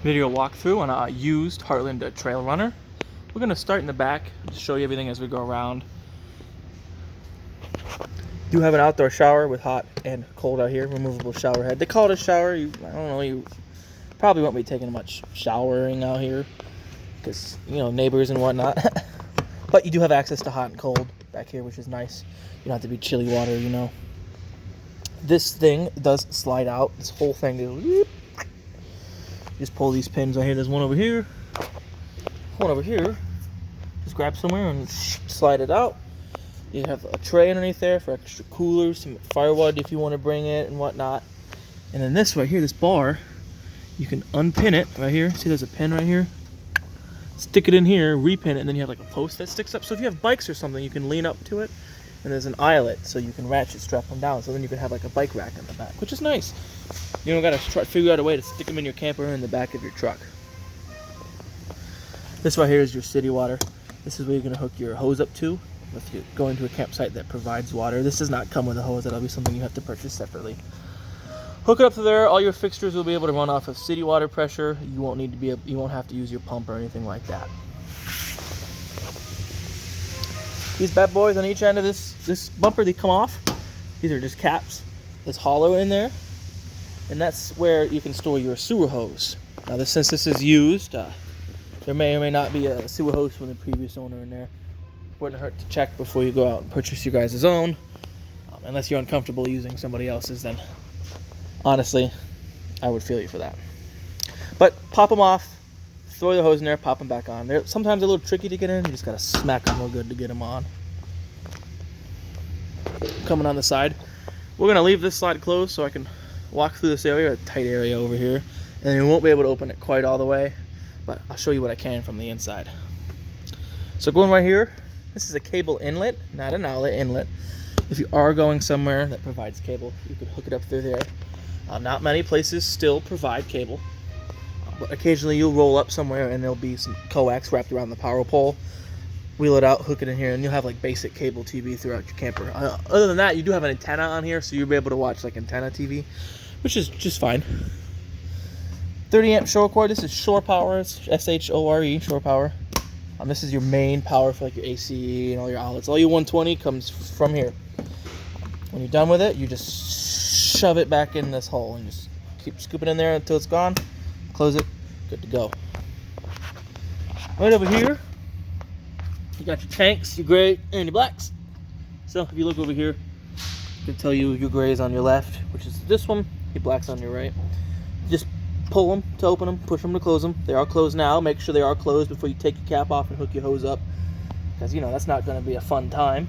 video walkthrough on a used Heartland trail runner. We're going to start in the back, just show you everything as we go around. Do have an outdoor shower with hot and cold out here, removable shower head. They call it a shower. I don't know, you probably won't be taking much showering out here because, you know, neighbors and whatnot. But you do have access to hot and cold back here, which is nice. You don't have to be chilly water, you know. This thing does slide out. This whole thing goes, just pull these pins right here. There's one over here, one over here. Just grab somewhere and slide it out. You have a tray underneath there for extra coolers, some firewood if you want to bring it and whatnot. And then this right here, this bar, you can unpin it right here. See, there's a pin right here. Stick it in here, repin it, and then you have like a post that sticks up. So if you have bikes or something, you can lean up to it. And there's an eyelet, so you can ratchet strap them down. So then you can have like a bike rack in the back, which is nice. You don't gotta figure out a way to stick them in your camper or in the back of your truck. This right here is your city water. This is where you're gonna hook your hose up to if you're going to a campsite that provides water. This does not come with a hose. That'll be something you have to purchase separately. Hook it up to there. All your fixtures will be able to run off of city water pressure. You won't have to use your pump or anything like that. These bad boys on each end of this bumper, they come off. These are just caps. There's hollow in there, and that's where you can store your sewer hose. Now, since this is used, there may or may not be a sewer hose from the previous owner in there. Wouldn't hurt to check before you go out and purchase your guys' own. Unless you're uncomfortable using somebody else's, then honestly, I would feel you for that. But pop them off. Throw the hose in there, pop them back on. They're sometimes a little tricky to get in. You just gotta smack them real good to get them on. Coming on the side, we're gonna leave this slide closed so I can walk through this area, a tight area over here, and then we won't be able to open it quite all the way, but I'll show you what I can from the inside. So going right here, this is a cable inlet, not an outlet, inlet. If you are going somewhere that provides cable, you could hook it up through there. Not many places still provide cable. But occasionally you'll roll up somewhere and there'll be some coax wrapped around the power pole. Wheel it out, hook it in here, and you'll have like basic cable TV throughout your camper. Other than that, you do have an antenna on here, so you'll be able to watch like antenna TV, which is just fine. 30 amp shore cord. This is shore power. It's S-H-O-R-E, shore power. This is your main power for like your AC and all your outlets. All your 120 comes from here. When you're done with it, you just shove it back in this hole and just keep scooping in there until it's gone. Close it, good to go. Right over here, you got your tanks, your gray and your blacks. So if you look over here, I can tell you your gray is on your left, which is this one, your black's on your right. Just pull them to open them, push them to close them. They are closed now. Make sure they are closed before you take your cap off and hook your hose up, because you know that's not going to be a fun time.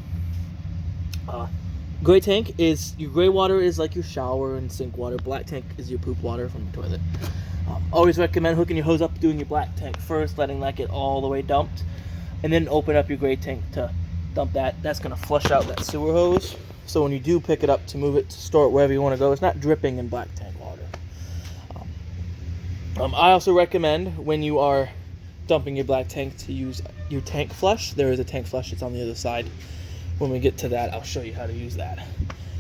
Gray tank is, your gray water is like your shower and sink water. Black tank is your poop water from the toilet. Always recommend hooking your hose up, doing your black tank first, letting that get all the way dumped, and then open up your gray tank to dump that. That's going to flush out that sewer hose. So when you do pick it up to move it to store it wherever you want to go, it's not dripping in black tank water. I also recommend when you are dumping your black tank to use your tank flush. There is a tank flush that's on the other side. When we get to that, I'll show you how to use that.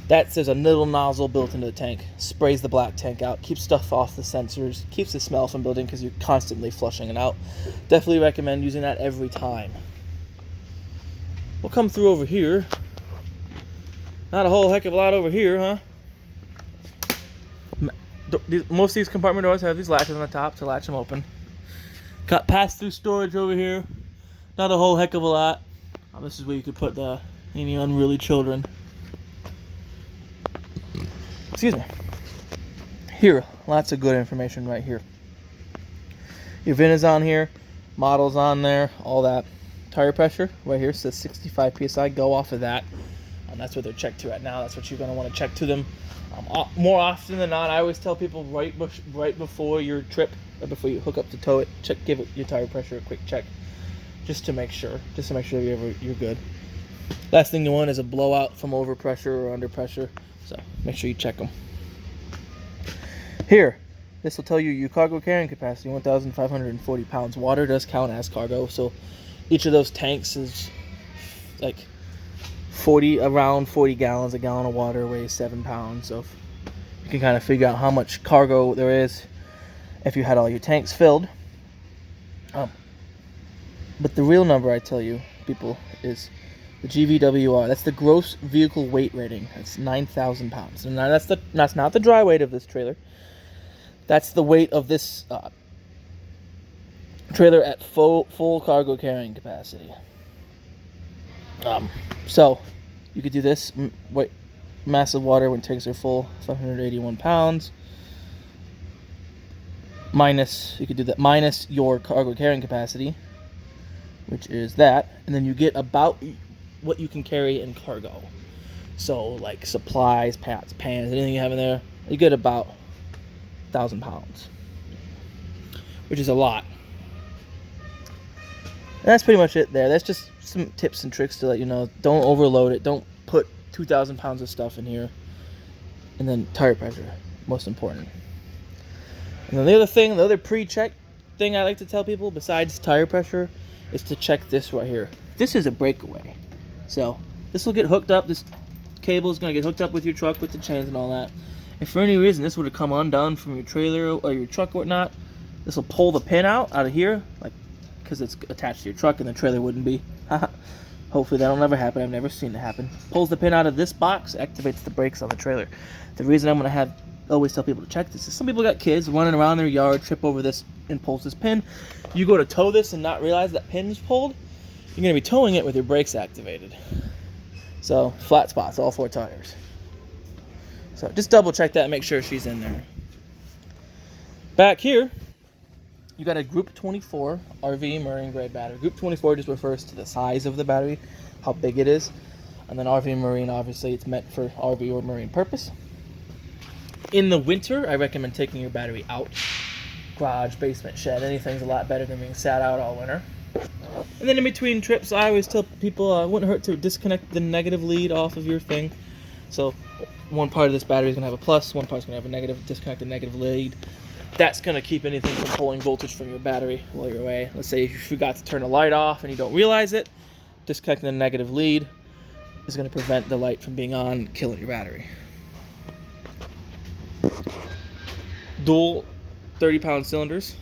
There's a little nozzle built into the tank, sprays the black tank out, keeps stuff off the sensors, keeps the smell from building because you're constantly flushing it out. Definitely recommend using that every time. We'll come through over here. Not a whole heck of a lot over here, huh? Most of these compartment doors have these latches on the top to latch them open. Got pass-through storage over here. Not a whole heck of a lot. This is where you could put any unruly children. Excuse me. Here, lots of good information right here. Your VIN is on here, model's on there, all that. Tire pressure right here says 65 psi. Go off of that. That's what they're checked to at now. That's what you're going to want to check to them. More often than not, I always tell people right before your trip, or before you hook up to tow it, give it your tire pressure a quick check, just to make sure you're good. Last thing you want is a blowout from overpressure or under pressure. So make sure you check them. Here, this will tell you your cargo carrying capacity, 1,540 pounds. Water does count as cargo, so each of those tanks is like around 40 gallons. A gallon of water weighs 7 pounds, so you can kind of figure out how much cargo there is. if you had all your tanks filled. But the real number I tell you, people, is the GVWR. That's the gross vehicle weight rating. That's 9,000 pounds. And that's not the dry weight of this trailer. That's the weight of this trailer at full cargo carrying capacity. So you could do this. Massive water when tanks are full, 581 pounds. You could do that minus your cargo carrying capacity, which is that, and then you get about what you can carry in cargo. So like supplies, pots, pans, anything you have in there, you get about 1,000 pounds, which is a lot. And that's pretty much it there. That's just some tips and tricks to let you know. Don't overload it. Don't put 2,000 pounds of stuff in here. And then tire pressure, most important. And then the other pre-check thing I like to tell people, besides tire pressure, is to check this right here. This is a breakaway. So this will get hooked up. This cable is going to get hooked up with your truck with the chains and all that. If for any reason this would have come undone from your trailer or your truck or whatnot, this will pull the pin out of here, like, because it's attached to your truck and the trailer wouldn't be. Hopefully that'll never happen. I've never seen it happen. Pulls the pin out of this box, activates the brakes on the trailer. The reason I'm going to always tell people to check this is some people got kids running around their yard, trip over this and pulls this pin. You go to tow this and not realize that pin's pulled, you're going to be towing it with your brakes activated. So flat spots, all 4 tires. So just double check that and make sure she's in there. Back here, you got a Group 24 RV Marine grade battery. Group 24 just refers to the size of the battery, how big it is. And then RV Marine, obviously, it's meant for RV or marine purpose. In the winter, I recommend taking your battery out. Garage, basement, shed, anything's a lot better than being sat out all winter. And then in between trips, I always tell people it wouldn't hurt to disconnect the negative lead off of your thing. So one part of this battery is going to have a plus, one part's going to have a negative. Disconnect the negative lead. That's going to keep anything from pulling voltage from your battery while you're away. Let's say if you forgot to turn a light off and you don't realize it, disconnecting the negative lead is going to prevent the light from being on, killing your battery. Dual 30-pound cylinders,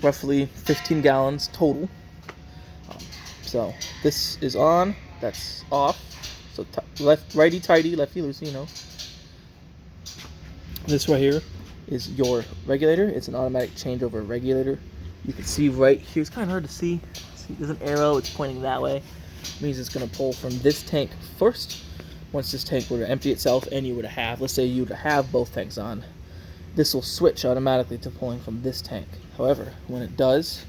roughly 15 gallons total. So this is on, that's off. So righty tighty, lefty loosey, you know. This right here is your regulator. It's an automatic changeover regulator. You can see right here, it's kind of hard to see. There's an arrow, it's pointing that way. It means it's going to pull from this tank first. Once this tank were to empty itself and you were to have, let's say you were to have both tanks on, this will switch automatically to pulling from this tank. However, when it does,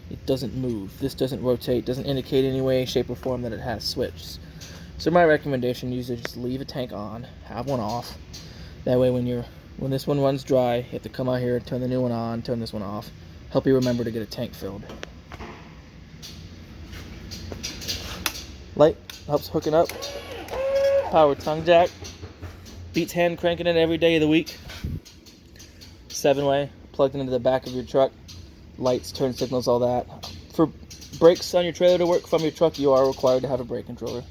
it doesn't move. This doesn't rotate, doesn't indicate any way, shape, or form that it has switched. So my recommendation, usually just leave a tank on, have one off. That way when this one runs dry, you have to come out here, turn the new one on, turn this one off. Help you remember to get a tank filled. Light helps hooking up. Power tongue jack. Beats hand cranking it every day of the week. 7-way, plugged into the back of your truck. Lights, turn signals, all that. For brakes on your trailer to work from your truck, you are required to have a brake controller.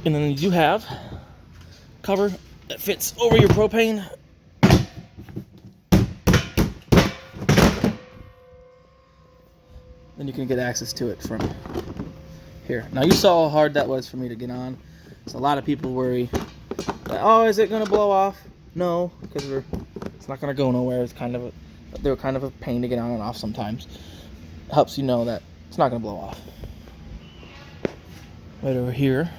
And then you do have cover that fits over your propane. Then you can get access to it from here. Now you saw how hard that was for me to get on. So a lot of people worry, oh, is it going to blow off? No, because it's not going to go nowhere. They're kind of a pain to get on and off sometimes. It helps you know that it's not going to blow off. Right over here,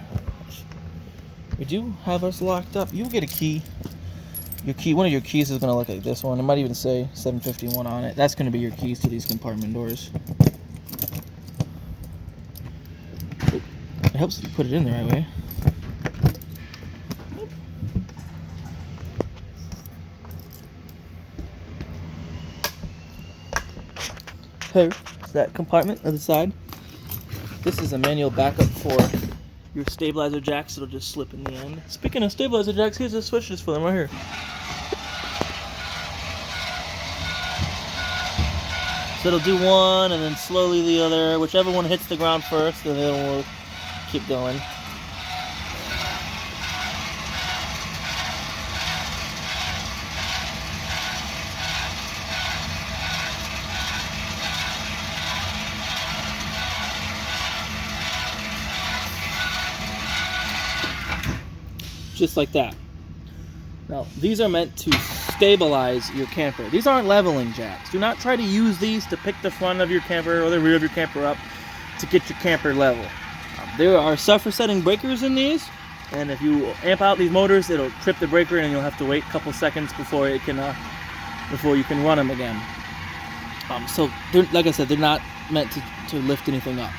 we do have us locked up. You'll get a key. One of your keys is going to look like this one. It might even say 751 on it. That's going to be your keys to these compartment doors. It helps you put it in the right way. Here's that compartment on the side. This is a manual backup for your stabilizer jacks. It'll just slip in the end. Speaking of stabilizer jacks, here's the switches for them right here. So it'll do one and then slowly the other. Whichever one hits the ground first, then it'll keep going. just like that. Now, these are meant to stabilize your camper. These aren't leveling jacks. Do not try to use these to pick the front of your camper or the rear of your camper up to get your camper level. There are suffer setting breakers in these, and if you amp out these motors, it'll trip the breaker and you'll have to wait a couple seconds before it can before you can run them again. So like I said, they're not meant to lift anything up.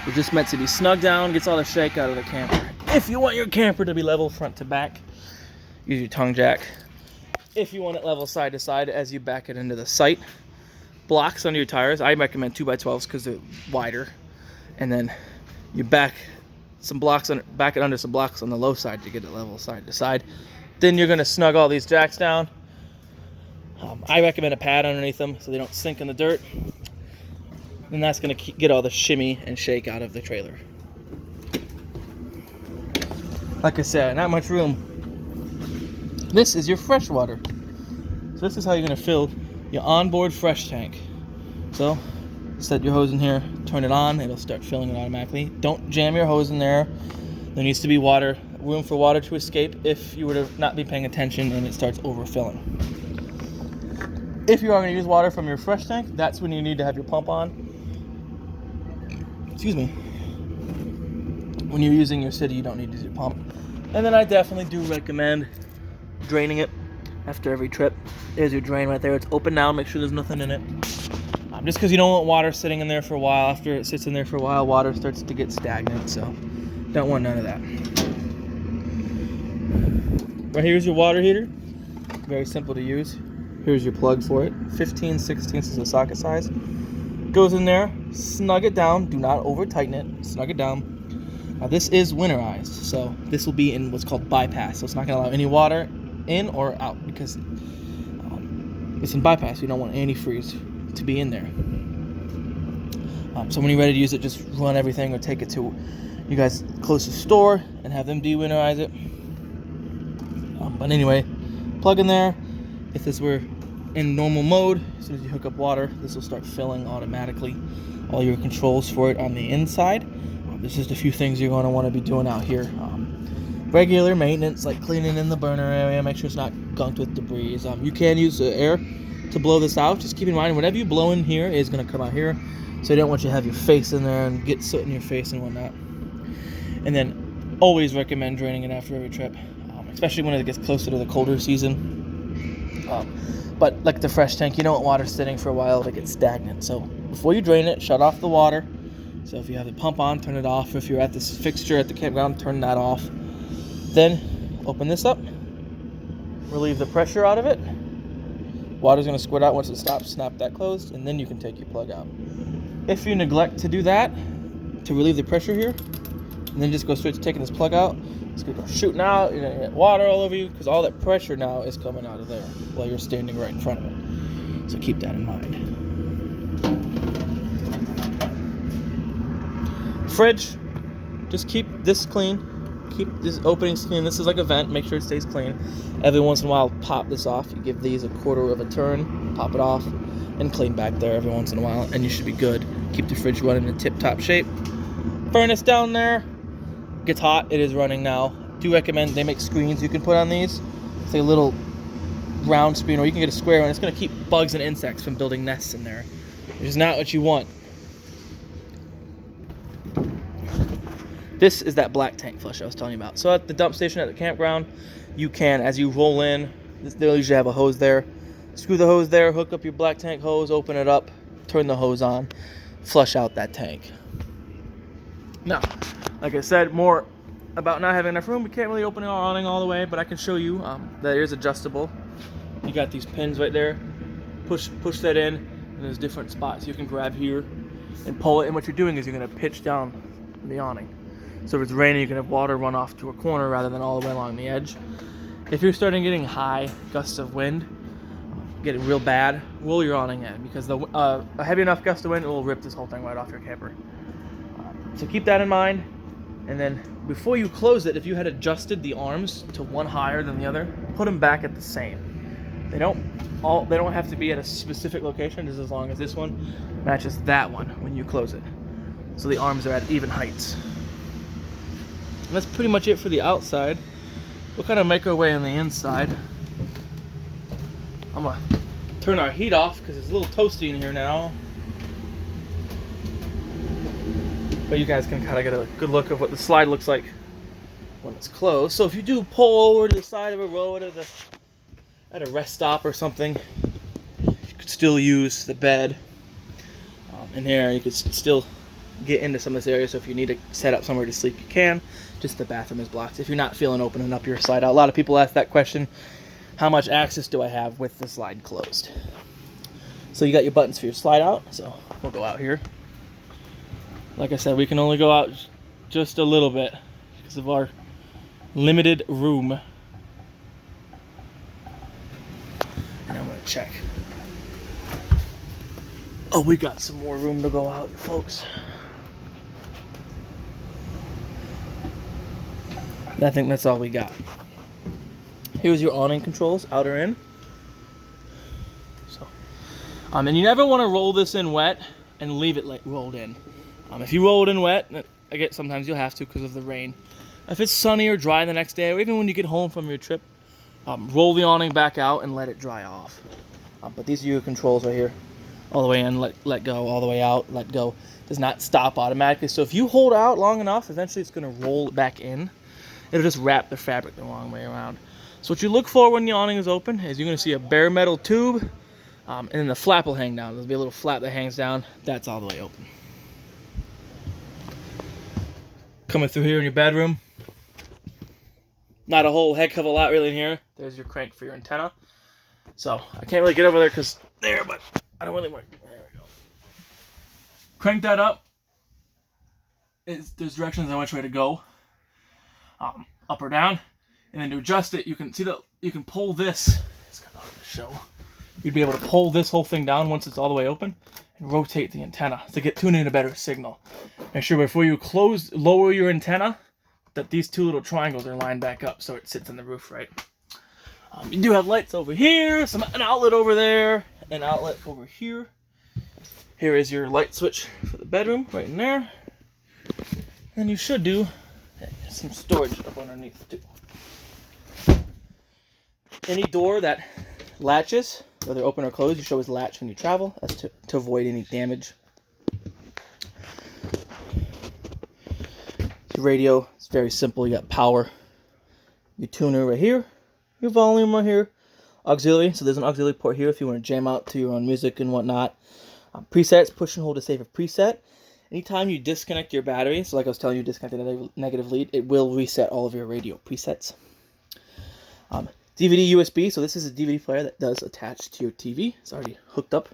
They're just meant to be snug down, gets all the shake out of the camper. If you want your camper to be level front to back, use your tongue jack. If you want it level side to side as you back it into the sight, blocks under your tires. I recommend 2x12s because they're wider. And then you back some blocks back it under some blocks on the low side to get it level side to side. Then you're gonna snug all these jacks down. I recommend a pad underneath them so they don't sink in the dirt. And that's gonna get all the shimmy and shake out of the trailer. Like I said, not much room. This is your fresh water. So this is how you're gonna fill your onboard fresh tank. So set your hose in here, turn it on, it'll start filling it automatically. Don't jam your hose in there. There needs to be room for water to escape if you were to not be paying attention and it starts overfilling. If you are going to use water from your fresh tank, that's when you need to have your pump on. Excuse me. When you're using your city, you don't need to use your pump. And then I definitely do recommend draining it after every trip. There's your drain right there. It's open now. Make sure there's nothing in it. Just because you don't want water sitting in there for a while. After it sits in there for a while, water starts to get stagnant. So don't want none of that. Right here's your water heater. Very simple to use. Here's your plug for it. 15/16 is the socket size. Goes in there, snug it down. Do not over tighten it. Snug it down. Now this is winterized, so this will be in what's called bypass. So it's not going to allow any water in or out because it's in bypass. You don't want antifreeze to be in there. So when you're ready to use it, just run everything or take it to you guys' closest store and have them de-winterize it. But anyway, plug in there. If this were in normal mode, as soon as you hook up water, this will start filling automatically. All your controls for it on the inside. There's just a few things you're going to want to be doing out here. Regular maintenance, like cleaning in the burner area, make sure it's not gunked with debris. You can use the air to blow this out. Just keep in mind, whatever you blow in here is going to come out here. So I don't want you to have your face in there and get soot in your face and whatnot. And then always recommend draining it after every trip, especially when it gets closer to the colder season. But like the fresh tank, you don't want water sitting for a while to get stagnant. So before you drain it, shut off the water. So if you have the pump on, turn it off. If you're at this fixture at the campground, turn that off. Then open this up, relieve the pressure out of it. Water's going to squirt out once it stops. Snap that closed, and then you can take your plug out. If you neglect to do that, to relieve the pressure here, and then just go straight to taking this plug out, it's going to go shooting out. You're going to get water all over you because all that pressure now is coming out of there while you're standing right in front of it. So keep that in mind. Fridge, just keep this clean. Keep this openings clean. This is like a vent. Make sure it stays clean. Every once in a while, pop this off. You give these a quarter of a turn, pop it off, and clean back there every once in a while, and you should be good. Keep the fridge running in tip-top shape. Furnace down there. Gets hot. It is running now. Do recommend they make screens you can put on these. It's like a little round screen, or you can get a square one. It's going to keep bugs and insects from building nests in there, which is not what you want. This is that black tank flush I was telling you about. So at the dump station at the campground, you can, as you roll in, they'll usually have a hose there. Screw the hose there, hook up your black tank hose, open it up, turn the hose on, flush out that tank. Now, like I said, more about not having enough room. We can't really open our awning all the way, but I can show you that it is adjustable. You got these pins right there. Push that in, and there's different spots you can grab here and pull it. And what you're doing is you're going to pitch down the awning. So if it's raining, you can have water run off to a corner rather than all the way along the edge. If you're starting getting high gusts of wind, getting real bad, roll your awning in because a heavy enough gust of wind will rip this whole thing right off your camper. So keep that in mind. And then before you close it, if you had adjusted the arms to one higher than the other, put them back at the same. They don't have to be at a specific location, just as long as this one matches that one when you close it. So the arms are at even heights. And that's pretty much it for the outside. we'll kind of make our way on the inside. I'm gonna turn our heat off because it's a little toasty in here now. But you guys can kind of get a good look of what the slide looks like when it's closed. So if you do pull over to the side of a road at a rest stop or something, you could still use the bed in here. You could still get into some of this area, so if you need to set up somewhere to sleep, you can. Just the bathroom is blocked if you're not feeling opening up your slide out. A lot of people ask that question, how much access do I have with the slide closed? So you got your buttons for your slide out, so we'll go out here. Like I said, we can only go out just a little bit because of our limited room. And I'm gonna check. Oh, we got some more room to go out, folks. I think that's all we got. Here's your awning controls, out or in. So, and you never want to roll this in wet and leave it like rolled in. If you roll it in wet, I get sometimes you'll have to because of the rain. If it's sunny or dry the next day, or even when you get home from your trip, roll the awning back out and let it dry off. But these are your controls right here. All the way in, let go, all the way out, let go. Does not stop automatically. So if you hold out long enough, eventually it's going to roll back in. It'll just wrap the fabric the wrong way around. So what you look for when the awning is open is you're going to see a bare metal tube, and then the flap will hang down. There'll be a little flap that hangs down. That's all the way open. Coming through here in your bedroom. Not a whole heck of a lot really in here. There's your crank for your antenna. So I can't really get over there because there, but I don't really want. There we go. Crank that up. There's directions on which way to go. Up or down, and then to adjust it, you can see that you can pull this. It's kind of hard to show. You'd be able to pull this whole thing down once it's all the way open, and rotate the antenna to tune in a better signal. Make sure before you lower your antenna, that these two little triangles are lined back up so it sits on the roof right. You do have lights over here, an outlet over there, an outlet over here. Here is your light switch for the bedroom, right in there. And you should do some storage up underneath too. Any door that latches, whether open or closed, you should always latch when you travel. That's to avoid any damage. Your radio, it's very simple. You got power, your tuner right here, your volume right here, auxiliary. So there's an auxiliary port here if you want to jam out to your own music and whatnot. Presets, push and hold to save a preset. Anytime you disconnect your battery, so like I was telling you, disconnect the negative lead, it will reset all of your radio presets. DVD USB, so this is a DVD player that does attach to your TV. It's already hooked up,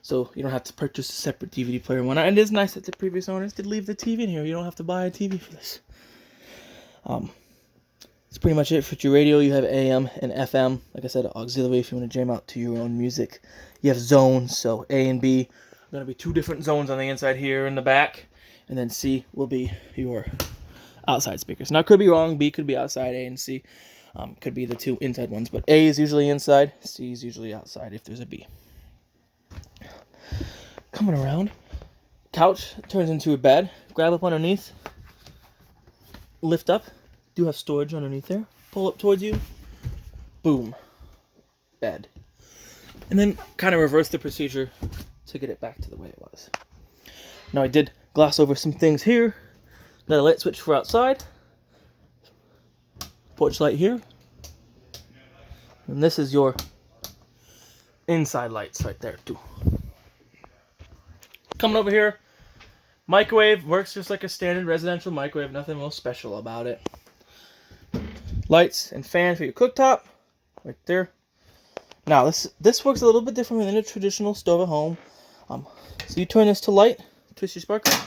so you don't have to purchase a separate DVD player and whatnot. And it is nice that the previous owners did leave the TV in here. You don't have to buy a TV for this. That's pretty much it for your radio. You have AM and FM. Like I said, auxiliary if you want to jam out to your own music. You have zones, so A and B. Going to be two different zones on the inside here in the back, and then C will be your outside speakers. Now, I could be wrong. B could be outside. A and C could be the two inside ones, but A is usually inside. C is usually outside if there's a B. Coming around, couch turns into a bed. Grab up underneath, lift up. Do have storage underneath there. Pull up towards you. Boom. Bed. And then kind of reverse the procedure to get it back to the way it was. Now I did gloss over some things here. Got a light switch for outside. Porch light here. And this is your inside lights right there too. Coming over here. Microwave works just like a standard residential microwave. Nothing real special about it. Lights and fan for your cooktop. Right there. Now this works a little bit differently than a traditional stove at home. So you turn this to light, twist your sparkler,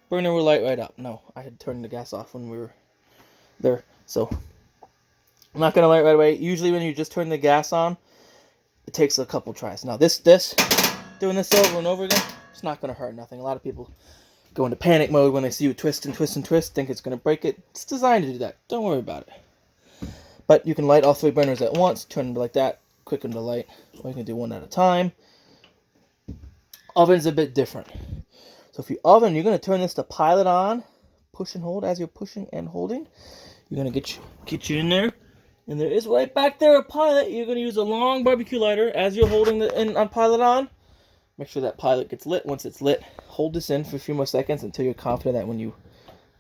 burner will light right up. No, I had turned the gas off when we were there, so I'm not gonna light right away. Usually when you just turn the gas on, it takes a couple tries. Now this doing this over and over again, it's not gonna hurt nothing. A lot of people go into panic mode when they see you twist and twist and twist, think it's gonna break it. It's designed to do that. Don't worry about it. But you can light all three burners at once, turn them like that, quicken the light, or you can do one at a time. Oven's a bit different. So if you oven, you're going to turn this to pilot on, push and hold as you're pushing and holding. You're going to get you in there, And there is right back there a pilot. You're going to use a long barbecue lighter as you're holding the pilot on. Make sure that pilot gets lit. Once it's lit, hold this in for a few more seconds until you're confident that when you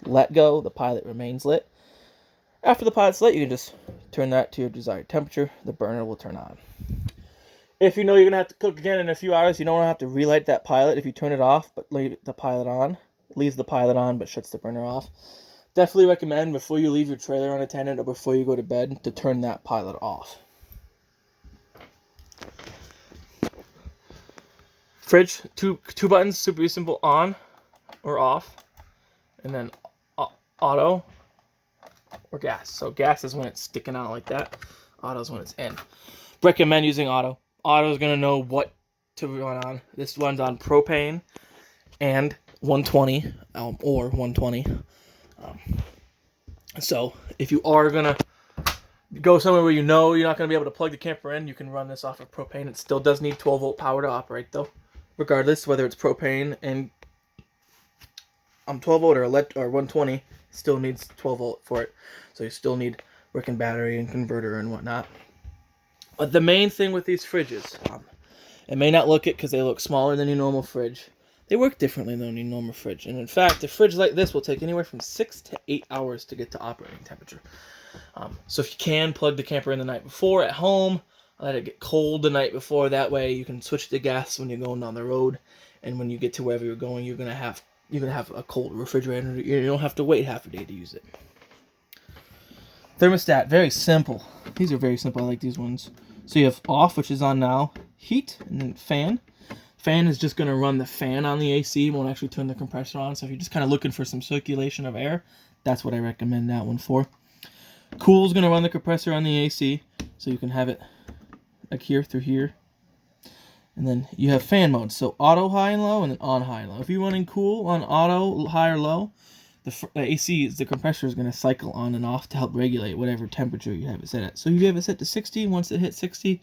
let go, the pilot remains lit. After the pilot's lit, you can just turn that to your desired temperature. The burner will turn on. If you know you're going to have to cook again in a few hours, you don't want to have to relight that pilot if you turn it off, but leave the pilot on. It leaves the pilot on, but shuts the burner off. Definitely recommend before you leave your trailer unattended or before you go to bed to turn that pilot off. Fridge, two buttons, super simple, on or off, and then auto or gas. So gas is when it's sticking out like that. Auto is when it's in. Recommend using auto. Auto is going to know what to run on. This runs on propane and 120 or 120. So if you are going to go somewhere where you know you're not going to be able to plug the camper in, you can run this off of propane. It still does need 12-volt power to operate, though. Regardless, whether it's propane and 12-volt or 120, still needs 12-volt for it. So you still need working battery and converter and whatnot. But the main thing with these fridges, it may not look it because they look smaller than your normal fridge. They work differently than your normal fridge. And in fact, a fridge like this will take anywhere from 6 to 8 hours to get to operating temperature. So if you can, plug the camper in the night before at home. Let it get cold the night before. That way you can switch to gas when you're going down the road. And when you get to wherever you're going, you're gonna have a cold refrigerator. You don't have to wait half a day to use it. Thermostat, very simple. These are very simple. I like these ones. So you have off, which is on now, heat, and then fan. Fan is just going to run the fan on the AC. It won't actually turn the compressor on. So if you're just kind of looking for some circulation of air, that's what I recommend that one for. Cool is going to run the compressor on the AC. So you can have it like here through here. And then you have fan mode. So auto high and low and then on high and low. If you're running cool on auto high or low, the AC, the compressor is going to cycle on and off to help regulate whatever temperature you have it set at. So if you have it set to 60, once it hits 60,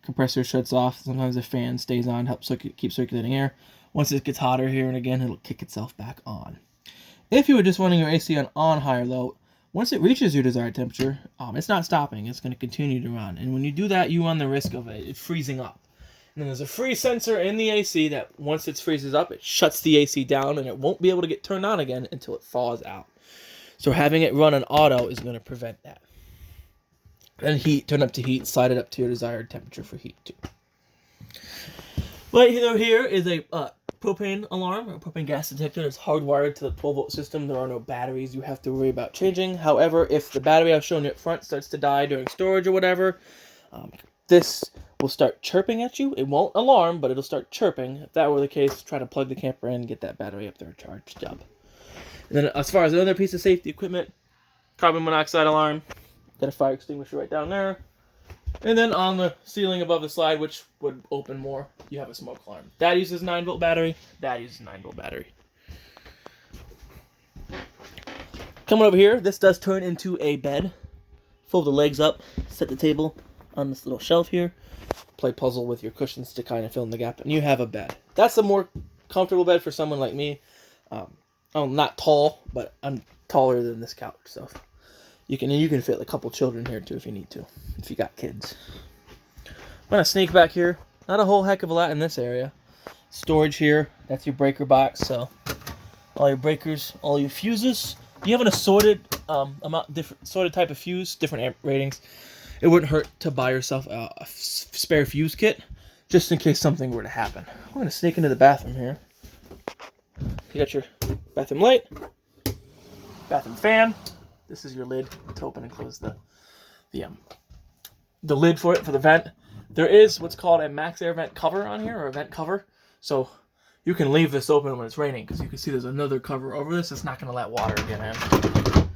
compressor shuts off. Sometimes the fan stays on, helps keep circulating air. Once it gets hotter here and again, it'll kick itself back on. If you were just running your AC on high or low, once it reaches your desired temperature, it's not stopping. It's going to continue to run. And when you do that, you run the risk of it freezing up. And then there's a freeze sensor in the AC that once it freezes up, it shuts the AC down and it won't be able to get turned on again until it thaws out. So having it run on auto is going to prevent that. And heat, turn up to heat, slide it up to your desired temperature for heat too. Right here is a propane alarm, or propane gas detector. It's hardwired to the 12-volt system. There are no batteries you have to worry about changing. However, if the battery I've shown you up front starts to die during storage or whatever, this will start chirping at you. It won't alarm, but it'll start chirping. If that were the case, try to plug the camper in and get that battery up there charged up. And then as far as another piece of safety equipment, carbon monoxide alarm. Got a fire extinguisher right down there. And then on the ceiling above the slide, which would open more, you have a smoke alarm. That uses 9-volt battery. That uses 9-volt battery. Coming over here, this does turn into a bed. Fold the legs up, set the table on this little shelf here. Play puzzle with your cushions to kind of fill in the gap, and you have a bed. That's a more comfortable bed for someone like me. I'm not tall, but I'm taller than this couch, so you can fit a couple children here too if you need to, if you got kids. I'm gonna sneak back here. Not a whole heck of a lot in this area. Storage here. That's your breaker box. So all your breakers, all your fuses. You have an assorted assorted type of fuse, different amp ratings. It wouldn't hurt to buy yourself a spare fuse kit, just in case something were to happen. I'm gonna sneak into the bathroom here. You got your bathroom light, bathroom fan. This is your lid to open and close the lid for the vent. There is what's called a max air vent cover on here, or a vent cover. So you can leave this open when it's raining, because you can see there's another cover over this. It's not going to let water get in.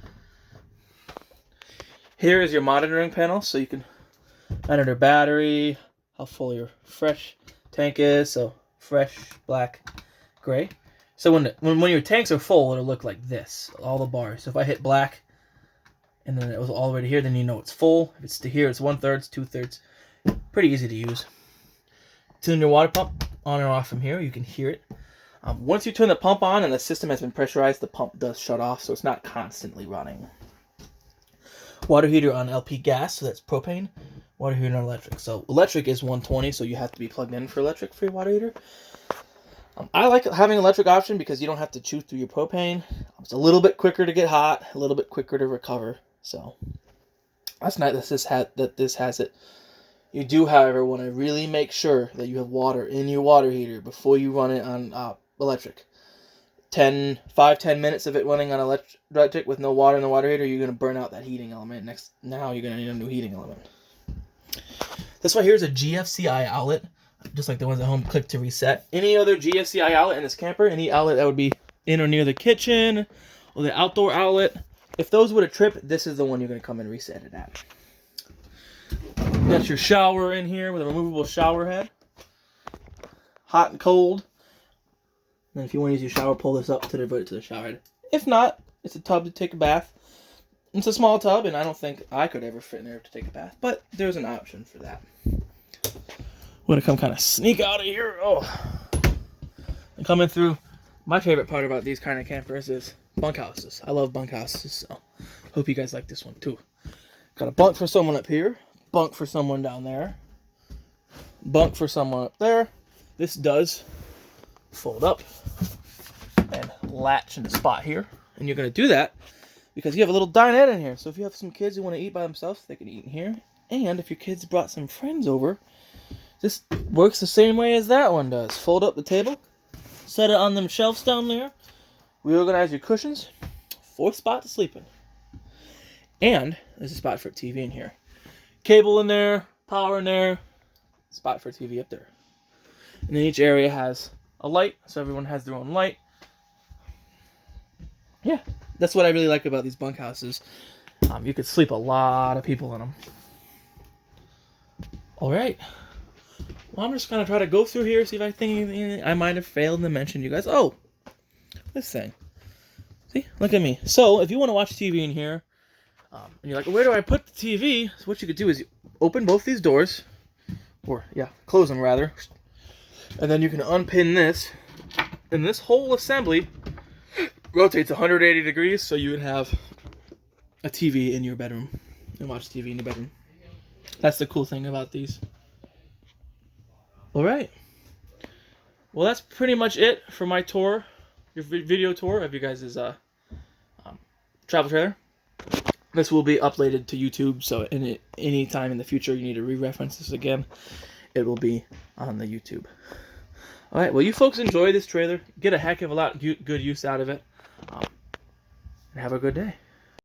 Here is your monitoring panel, so you can monitor battery, how full your fresh tank is. So fresh, black, gray. So when your tanks are full, it'll look like this, all the bars. So if I hit black, and then it was all the way to here, then you know it's full. If it's to here, it's 1/3, 2/3. Pretty easy to use. Turn your water pump on and off from here. You can hear it. Once you turn the pump on and the system has been pressurized, the pump does shut off, so it's not constantly running. Water heater on LP gas, so that's propane. Water heater on electric. So electric is 120, so you have to be plugged in for electric for your water heater. I like having electric option because you don't have to chew through your propane. It's a little bit quicker to get hot, a little bit quicker to recover. So that's nice that this has it. You do, however, want to really make sure that you have water in your water heater before you run it on electric. 10 minutes of it running on electric with no water in the water heater, you're going to burn out that heating element. Now you're going to need a new heating element. This right here is a GFCI outlet, just like the ones at home. Click to reset. Any other GFCI outlet in this camper, any outlet that would be in or near the kitchen or the outdoor outlet, if those would have tripped, this is the one you're going to come and reset it at. Got your shower in here with a removable shower head. Hot and cold. And if you want to use your shower, pull this up to divert it to the shower head. If not, it's a tub to take a bath. It's a small tub, and I don't think I could ever fit in there to take a bath. But there's an option for that. I'm going to come kind of sneak out of here. Oh. And coming through, my favorite part about these kind of campers is bunkhouses. I love bunkhouses, so hope you guys like this one too. Got a bunk for someone up here. Bunk for someone down there. Bunk for someone up there. This does fold up and latch in the spot here. And you're going to do that because you have a little dinette in here. So if you have some kids who want to eat by themselves, they can eat in here. And if your kids brought some friends over, this works the same way as that one does. Fold up the table, set it on them shelves down there, reorganize your cushions, 4th spot to sleep in. And there's a spot for a TV in here. Cable in there, power in there, spot for a TV up there. And then each area has a light, so everyone has their own light. Yeah, that's what I really like about these bunkhouses. You could sleep a lot of people in them. All right. Well, I'm just going to try to go through here, see if I think anything I might have failed to mention you guys. Oh, this thing. See, look at me. So, if you want to watch TV in here, and you're like, where do I put the TV? So what you could do is you open both these doors, or, yeah, close them rather, and then you can unpin this, and this whole assembly rotates 180 degrees, so you would have a TV in your bedroom, and watch TV in your bedroom. That's the cool thing about these. Alright. Well, that's pretty much it for my tour, your video tour of you guys' travel trailer. This will be uploaded to YouTube, so any time in the future you need to re-reference this again, it will be on the YouTube. Alright, well, you folks enjoy this trailer. Get a heck of a lot good use out of it. And have a good day.